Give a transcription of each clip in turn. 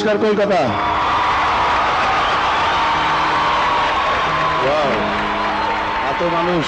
নমস্কার কলকাতা। এত মানুষ,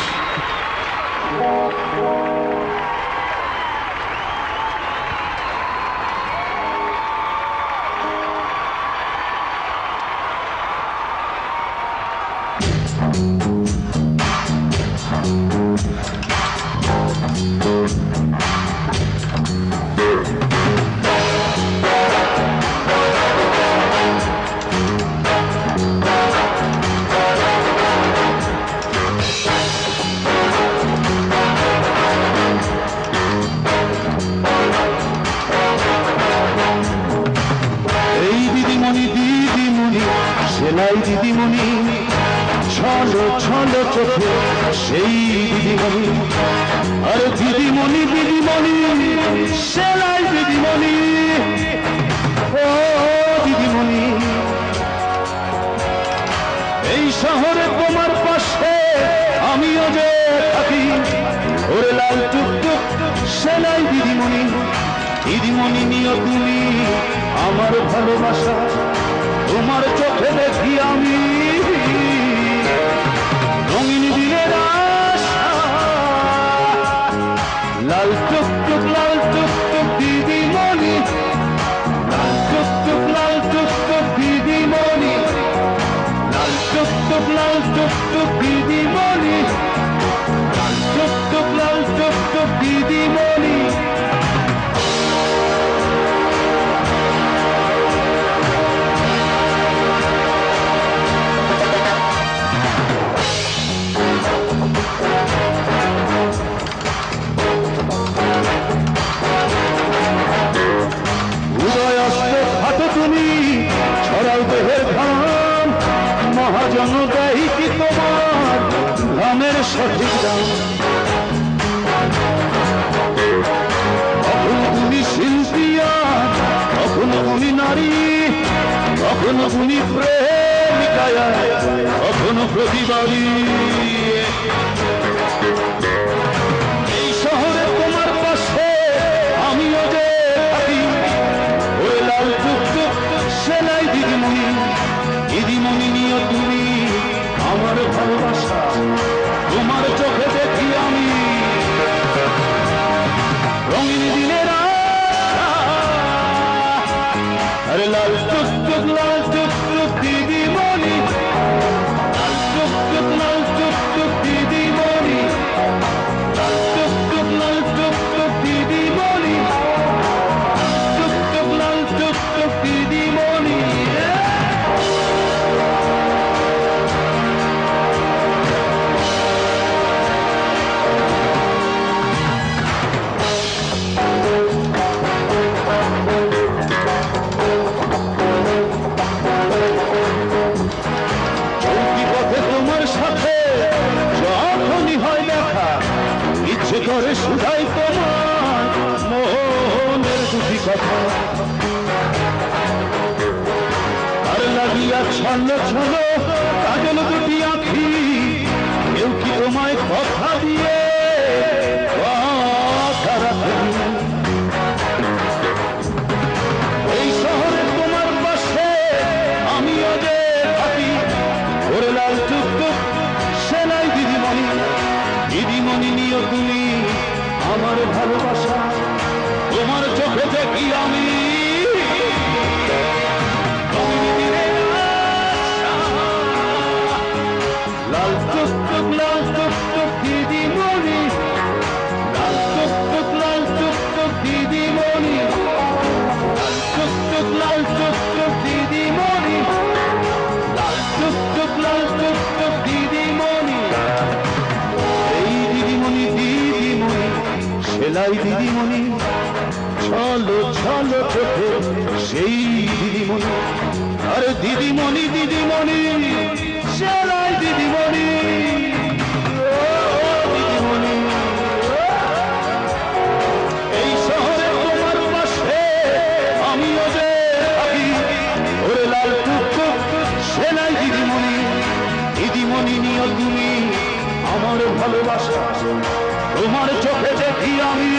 সেলাই দিদিমণি, ছলো ছলো চোখে সেই দিদিমণি, আর দিদিমণি দিদিমণি সেলাই দিদিমণি, ও দিদিমণি এই শহরে তোমার পাশে আমিও যে থাকি, ওরে লাল টুকটুক সেলাই দিদিমণি, দিদিমণি নিও তুমি আমার ভালোবাসা, তোমার চোখে দেখি আমি রঙিন দিনের আশা, লাল টুকটুক দিদিমণি, লাল টুকটুক দিদিমণি, লাল টুকটুক দিদিমণি, লাল টুকটুক দিদিমণি। মহাজন দেয় কি তোমার ঘামের সঠিক দাম, কখনো তুমি শিল্পিয়া, কখনো তুমি নারী, কখনো তুমি প্রেমিকা, কখনো প্রতিবাদী। এই শহরে তোমার পাশে আমিও যে থাকি, ওই লাল টুকটুক সেলাই দিদিমণি, দিদিমণি নিও তুমি আমার ভালোবাসা, তোমার চোখে দেখি আমি রঙিন দিনের আশা, আরে লাল টুকটুক দিদিমণি, লাল টুকটুক দিদিমণি, লাল টুকটুক দিদিমণি, লাল টুকটুক দিদিমণি। ইচ্ছে করে শুধাই তোমার মোহনের দুটি কথা, আর লাগিয়া ছলো ছলো কাজল দুটি আঁখি, কেউ কি তোমায় কথা দিয়ে কথা রাখেনি? এই শহরে তোমার পাশে আমিও যে থাকি, ওরে লাল টুকটুক সেলাই দিদিমণি, দিদিমণি নিও তুমি আমার ভালোবাসা, তোমার চোখে দেখি আমি লাল টুকটুক দিদিমণি, লাল টুকটুক দিদিমণি, লাল টুকটুক দিদিমণি, লাল টুকটুক দিদিমণি। এই দিদিমণি সেলাই দিদিমণি, ছলো ছলো চোখে সেই দিদিমণি, আর দিদিমণি সেলাই দিদিমণি, দিদিমণি এই শহরে তোমার পাশে আমিও যে থাকি, ওরে লাল টুকটুক সেলাই দিদিমণি, দিদিমণি নিও তুমি আমার ভালোবাসা, তোমার চোখে দেখি আমি